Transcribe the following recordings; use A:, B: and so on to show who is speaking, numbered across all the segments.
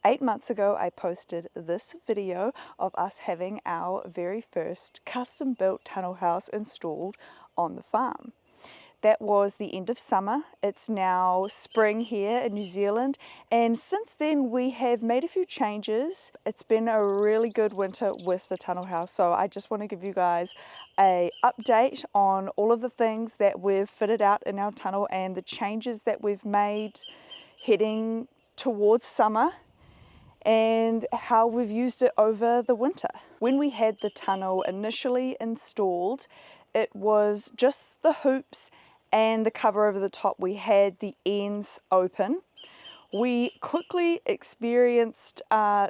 A: 8 months ago, I posted this video of us having our very first custom-built tunnel house installed on the farm. That was the end of summer. It's now spring here in New Zealand, and since then we have made a few changes. It's been a really good winter with the tunnel house, so I just want to give you guys an update on all of the things that we've fitted out in our tunnel and the changes that we've made heading towards summer, and how we've used it over the winter. When we had the tunnel initially installed, it was just the hoops and the cover over the top. We had the ends open. We quickly experienced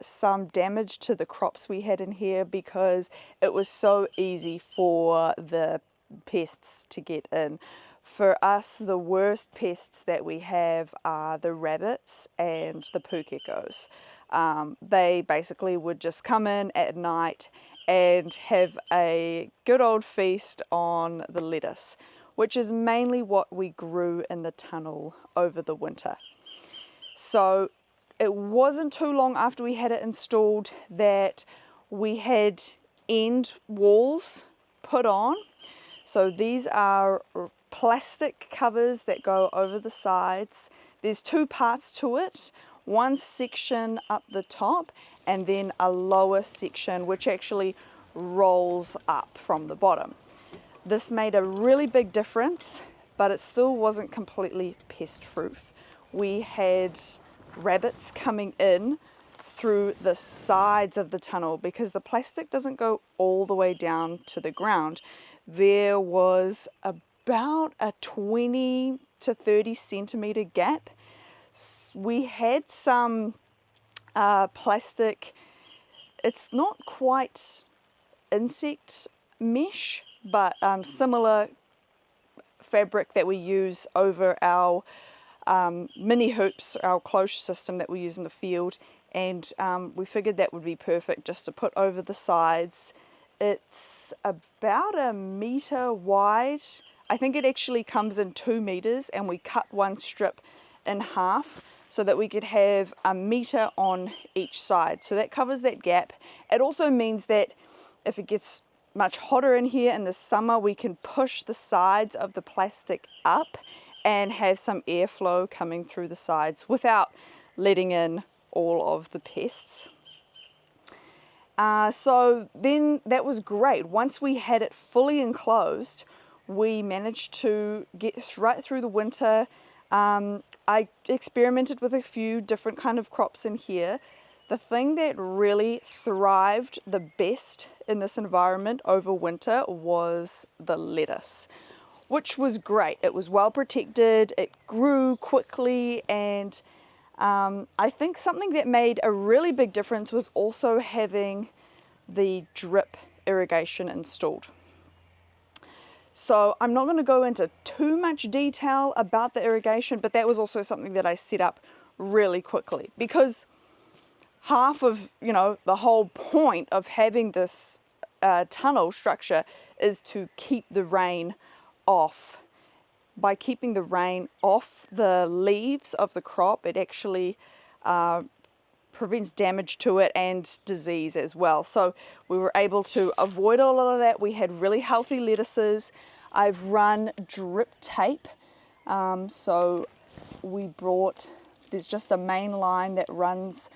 A: some damage to the crops we had in here because it was so easy for the pests to get in. For us, the worst pests that we have are the rabbits and the poo geckos. They basically would just come in at night and have a good old feast on the lettuce, which is mainly what we grew in the tunnel over the winter. So it wasn't too long after we had it installed that we had end walls put on. So these are plastic covers that go over the sides. There's two parts to it. One section up the top and then a lower section which actually rolls up from the bottom. This made a really big difference, but it still wasn't completely pest proof. We had rabbits coming in through the sides of the tunnel because the plastic doesn't go all the way down to the ground. There was about a 20 to 30 centimeter gap. We had some plastic, it's not quite insect mesh, but similar fabric that we use over our mini hoops, our closure system that we use in the field, and we figured that would be perfect just to put over the sides. It's about 1 meter wide. I think it actually comes in 2 meters, and we cut one strip in half so that we could have 1 meter on each side. So that covers that gap. It also means that if it gets much hotter in here in the summer, we can push the sides of the plastic up and have some airflow coming through the sides without letting in all of the pests. So then that was great. Once we had it fully enclosed, we managed to get right through the winter. I experimented with a few different kind of crops in here. The thing that really thrived the best in this environment over winter was the lettuce, which was great. It was well protected, it grew quickly, and I think something that made a really big difference was also having the drip irrigation installed. So I'm not going to go into too much detail about the irrigation, but that was also something that I set up really quickly, because half of, the whole point of having this tunnel structure is to keep the rain off. By keeping the rain off the leaves of the crop, it actually prevents damage to it and disease as well. So we were able to avoid a lot of that. We had really healthy lettuces. I've run drip tape. So there's just a main line that runs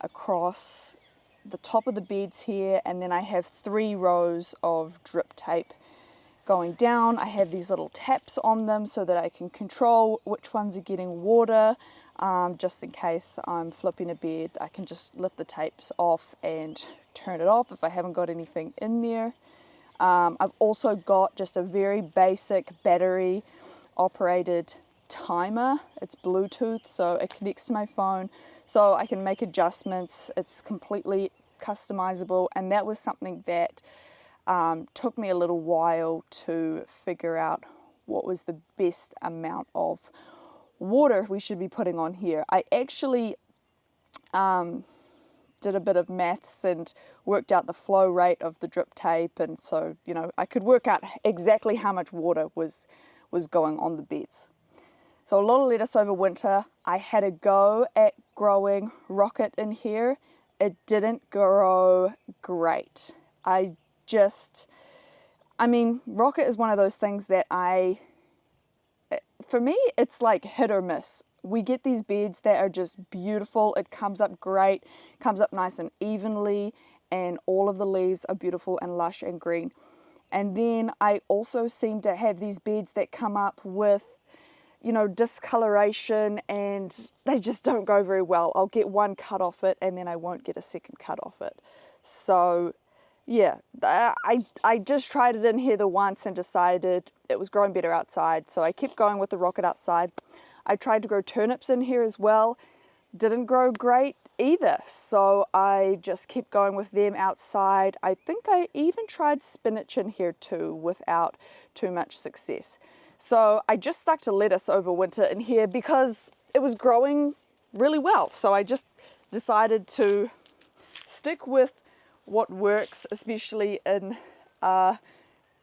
A: across the top of the beds here, and then I have 3 rows of drip tape going down. I have these little taps on them so that I can control which ones are getting water. Just in case I'm flipping a bed, I can just lift the tapes off and turn it off if I haven't got anything in there. I've also got just a very basic battery operated timer. It's Bluetooth, so it connects to my phone, so I can make adjustments. It's completely customizable, and that was something that took me a little while to figure out what was the best amount of water we should be putting on here. I actually did a bit of maths and worked out the flow rate of the drip tape, and so I could work out exactly how much water was going on the beds. So a lot of lettuce over winter. I had a go at growing rocket in here, it didn't grow great. I mean, rocket is one of those things that for me, it's like hit or miss. We get these beds that are just beautiful. It comes up great, comes up nice and evenly, and all of the leaves are beautiful and lush and green. And then I also seem to have these beds that come up with, you know, discoloration, and they just don't go very well. I'll get one cut off it and then I won't get a second cut off it. So yeah, I just tried it in here the once and decided it was growing better outside. So I kept going with the rocket outside. I tried to grow turnips in here as well. Didn't grow great either. So I just kept going with them outside. I think I even tried spinach in here too without too much success. So I just stuck to lettuce over winter in here because it was growing really well. So I just decided to stick with what works, especially in a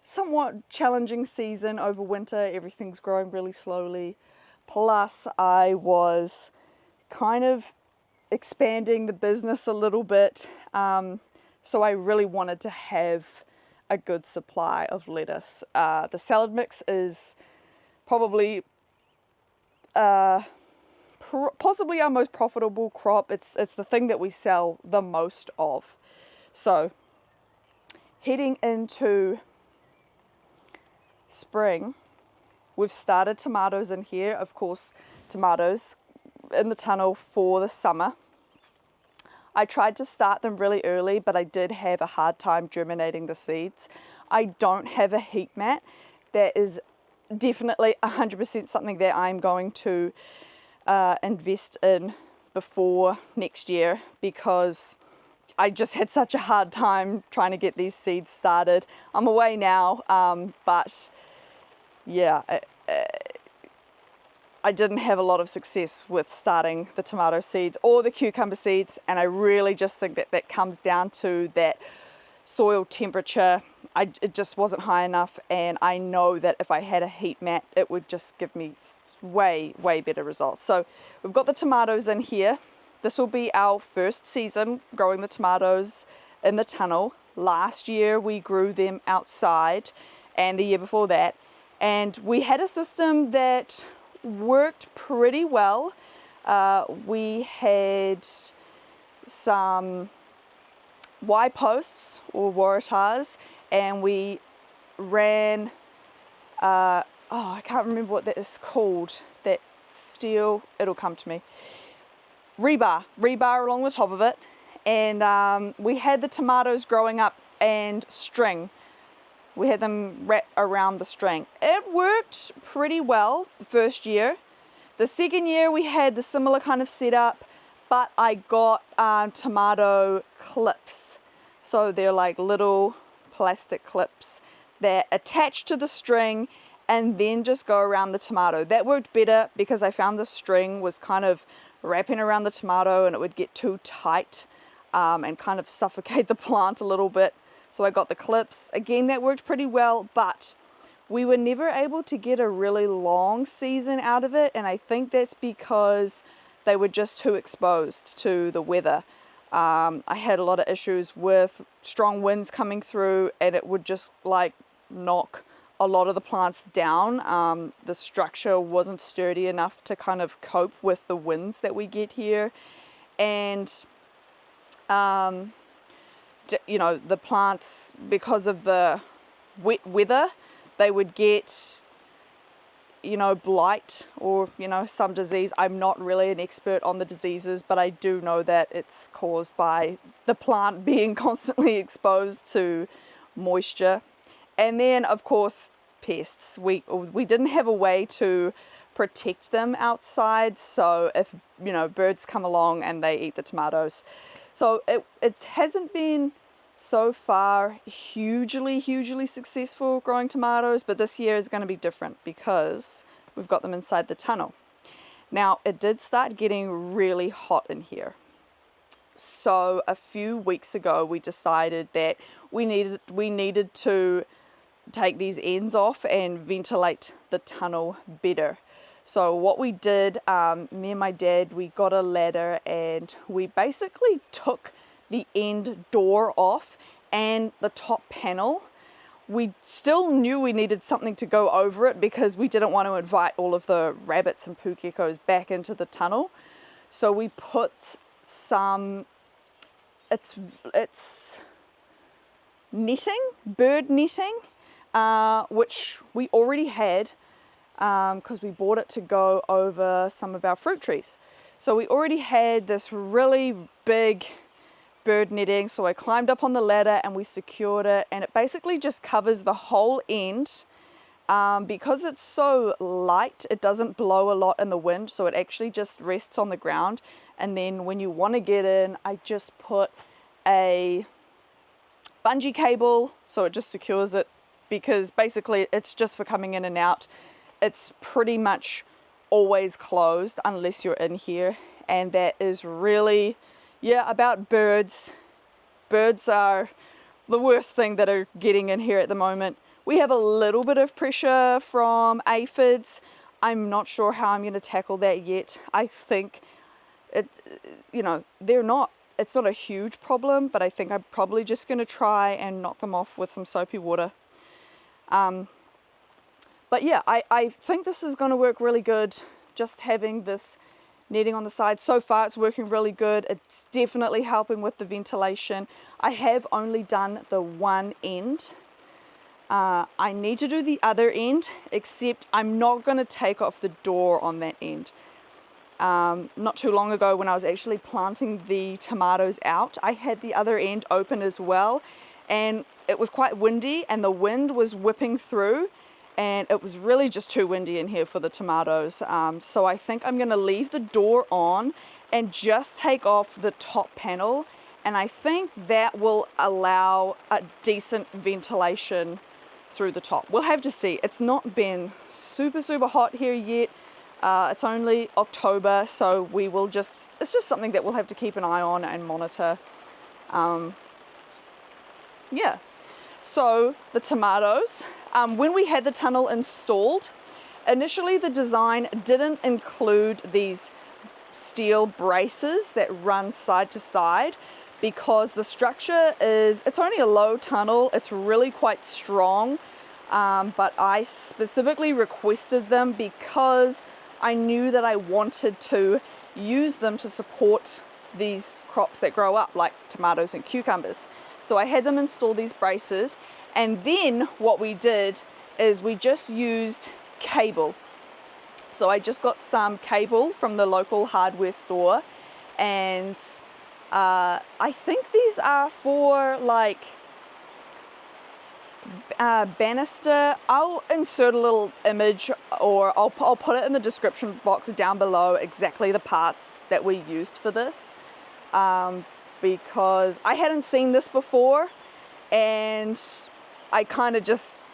A: somewhat challenging season over winter. Everything's growing really slowly. Plus, I was kind of expanding the business a little bit. So I really wanted to have a good supply of lettuce. The salad mix is probably possibly our most profitable crop. It's the thing that we sell the most of. So heading into spring, we've started tomatoes in here. Of course, tomatoes in the tunnel for the summer. I tried to start them really early, but I did have a hard time germinating the seeds. I don't have a heat mat. That is definitely 100% something that I'm going to invest in before next year, because I just had such a hard time trying to get these seeds started. I'm away now, but yeah, I didn't have a lot of success with starting the tomato seeds or the cucumber seeds, and I really just think that that comes down to that soil temperature. It just wasn't high enough, and I know that if I had a heat mat, it would just give me way better results. So we've got the tomatoes in here. This will be our first season growing the tomatoes in the tunnel. Last year we grew them outside, and the year before that, and we had a system that worked pretty well. We had some Y posts or waratahs, and we ran I can't remember what that is called, that steel, it'll come to me, rebar along the top of it, and we had the tomatoes growing up and string. We had them wrapped around the string. It worked pretty well the first year. The second year we had the similar kind of setup, but I got tomato clips. So they're like little plastic clips that attach to the string and then just go around the tomato. That worked better because I found the string was kind of wrapping around the tomato and it would get too tight and kind of suffocate the plant a little bit. So I got the clips. Again, that worked pretty well, but we were never able to get a really long season out of it, and I think that's because they were just too exposed to the weather. I had a lot of issues with strong winds coming through, and it would just like knock a lot of the plants down. The structure wasn't sturdy enough to kind of cope with the winds that we get here, and you know, the plants, because of the wet weather, they would get, you know, blight or, you know, some disease. I'm not really an expert on the diseases, but I do know that it's caused by the plant being constantly exposed to moisture. And then, of course, pests. We didn't have a way to protect them outside, so if, you know, birds come along and they eat the tomatoes. So it hasn't been so far hugely successful growing tomatoes, but this year is going to be different because we've got them inside the tunnel. Now, it did start getting really hot in here. So a few weeks ago we decided that we needed to take these ends off and ventilate the tunnel better. So what we did, me and my dad, we got a ladder and we basically took the end door off and the top panel. We still knew we needed something to go over it because we didn't want to invite all of the rabbits and poo geckos back into the tunnel. So we put some, it's netting, bird netting, which we already had because we bought it to go over some of our fruit trees. So we already had this really big bird netting, so I climbed up on the ladder and we secured it, and it basically just covers the whole end. Because it's so light, it doesn't blow a lot in the wind, so it actually just rests on the ground. And then when you want to get in, I just put a bungee cable, so it just secures it, because basically it's just for coming in and out. It's pretty much always closed unless you're in here, and that is really, yeah, about birds. Birds are the worst thing that are getting in here at the moment. We have a little bit of pressure from aphids. I'm not sure how I'm going to tackle that yet. I think it, you know, it's not a huge problem, but I think I'm probably just going to try and knock them off with some soapy water. But yeah, I think this is going to work really good, just having this netting on the side. So far it's working really good. It's definitely helping with the ventilation. I have only done the one end. I need to do the other end, except I'm not going to take off the door on that end. Not too long ago, when I was actually planting the tomatoes out, I had the other end open as well, and it was quite windy and the wind was whipping through, and it was really just too windy in here for the tomatoes. So I think I'm going to leave the door on and just take off the top panel, and I think that will allow a decent ventilation through the top. We'll have to see. It's not been super hot here yet. It's only October, so we will it's just something that we'll have to keep an eye on and monitor. Yeah, so the tomatoes, when we had the tunnel installed, initially the design didn't include these steel braces that run side to side, because the structure it's only a low tunnel, it's really quite strong, but I specifically requested them because I knew that I wanted to use them to support these crops that grow up, like tomatoes and cucumbers. So I had them install these braces, and then what we did is we just used cable. So I just got some cable from the local hardware store, and I think these are for like banister. I'll insert a little image, or I'll put it in the description box down below, exactly the parts that we used for this, because I hadn't seen this before, and I kind of just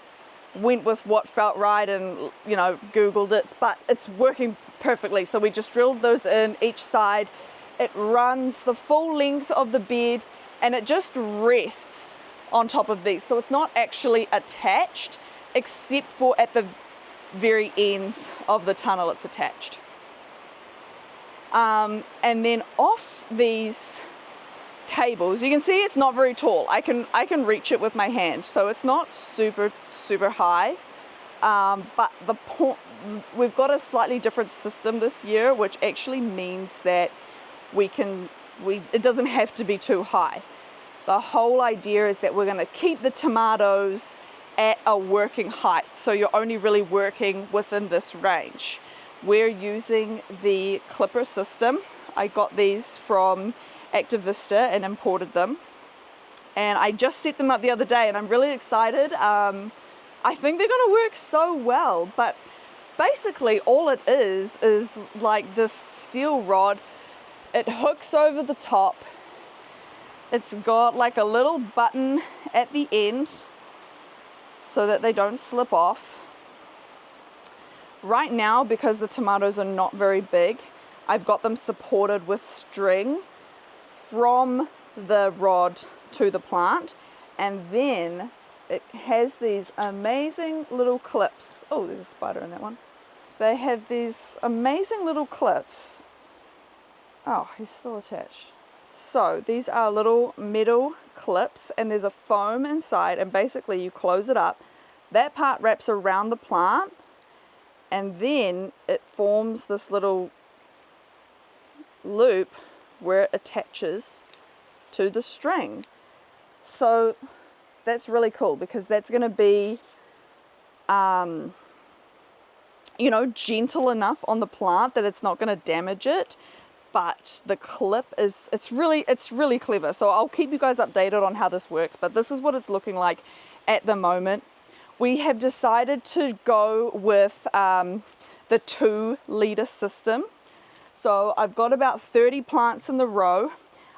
A: went with what felt right and, you know, Googled it, but it's working perfectly. So we just drilled those in each side. It runs the full length of the bed, and it just rests on top of these. So it's not actually attached, except for at the very ends of the tunnel it's attached. And then off these cables, you can see it's not very tall. I can reach it with my hand, so it's not super high. But we've got a slightly different system this year, which actually means that it doesn't have to be too high. The whole idea is that we're going to keep the tomatoes at a working height, so you're only really working within this range. We're using the clipper system. I got these from Activista and imported them, and I just set them up the other day, and I'm really excited. I think they're going to work so well, but basically all it is like this steel rod. It hooks over the top. It's got like a little button at the end so that they don't slip off. Right now, because the tomatoes are not very big, I've got them supported with string from the rod to the plant, and then it has these amazing little clips. Oh, there's a spider in that one. they have these amazing little clips. Oh, he's still attached. So these are little metal clips, and there's a foam inside, and basically you close it up. That part wraps around the plant, and then it forms this little loop where it attaches to the string. So that's really cool, because that's going to be you know, gentle enough on the plant that it's not going to damage it. But the clip is, it's really clever. So I'll keep you guys updated on how this works, but this is what it's looking like at the moment. We have decided to go with the 2-liter system. So I've got about 30 plants in the row.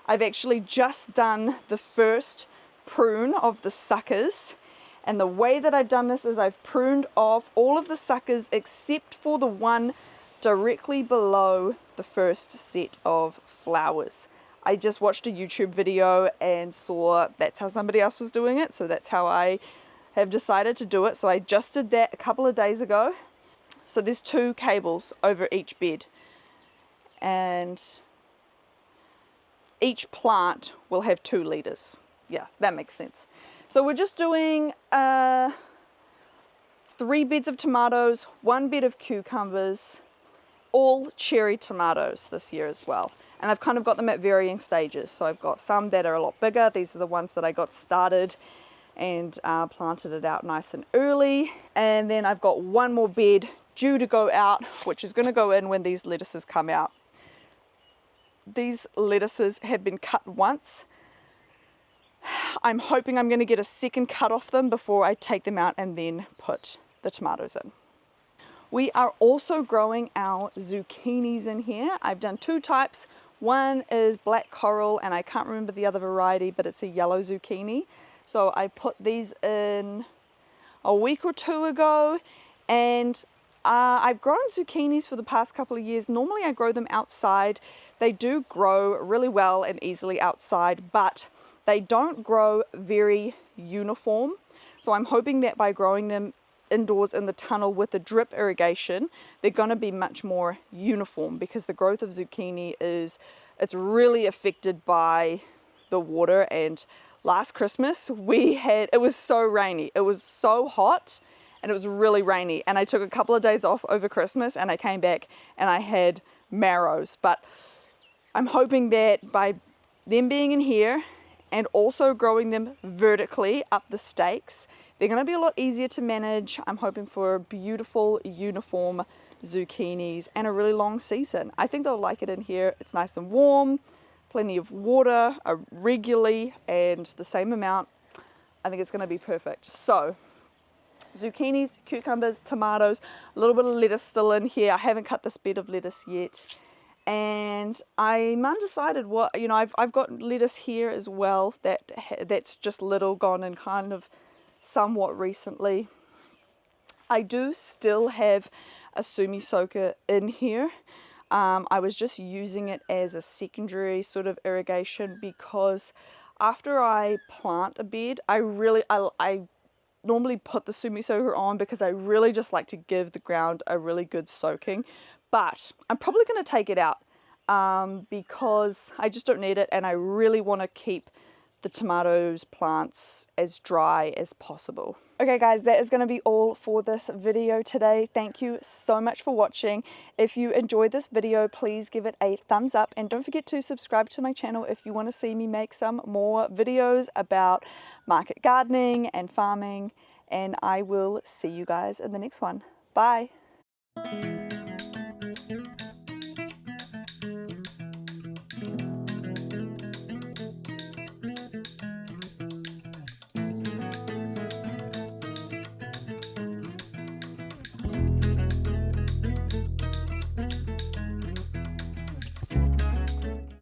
A: I've actually just done the first prune of the suckers. And the way that I've done this is I've pruned off all of the suckers except for the one directly below the first set of flowers. I just watched a YouTube video and saw that's how somebody else was doing it, so that's how I have decided to do it. So I just did that a couple of days ago. So there's 2 cables over each bed, and each plant will have 2 liters. Yeah, that makes sense. So we're just doing 3 beds of tomatoes, 1 bed of cucumbers, all cherry tomatoes this year as well. And I've kind of got them at varying stages. So I've got some that are a lot bigger. These are the ones that I got started and planted it out nice and early. And then I've got 1 more bed due to go out, which is going to go in when these lettuces come out. These lettuces have been cut once. I'm hoping I'm going to get a second cut off them before I take them out and then put the tomatoes in. We are also growing our zucchinis in here. I've done 2 types. One is black coral, and I can't remember the other variety, but it's a yellow zucchini. So I put these in a week or 2 ago, and I've grown zucchinis for the past couple of years. Normally I grow them outside. They do grow really well and easily outside, but they don't grow very uniform. So I'm hoping that by growing them indoors in the tunnel with the drip irrigation, they're going to be much more uniform, because the growth of zucchini it's really affected by the water. And last Christmas it was so rainy, it was so hot, and it was really rainy, and I took a couple of days off over Christmas, and I came back and I had marrows. But I'm hoping that by them being in here and also growing them vertically up the stakes, they're going to be a lot easier to manage. I'm hoping for beautiful, uniform zucchinis and a really long season. I think they'll like it in here. It's nice and warm, plenty of water regularly, and the same amount. I think it's going to be perfect. So zucchinis, cucumbers, tomatoes, a little bit of lettuce still in here. I haven't cut this bed of lettuce yet. And I'm undecided what, you know, I've got lettuce here as well that's just little gone in kind of somewhat recently. I do still have a sumi soaker in here. I was just using it as a secondary sort of irrigation, because after I plant a bed, I normally put the sumi soaker on because I really just like to give the ground a really good soaking. But I'm probably going to take it out because I just don't need it, and I really want to keep the tomatoes plants as dry as possible. Okay guys, that is going to be all for this video today. Thank you so much for watching. If you enjoyed this video, please give it a thumbs up, and don't forget to subscribe to my channel if you want to see me make some more videos about market gardening and farming, and I will see you guys in the next one. Bye!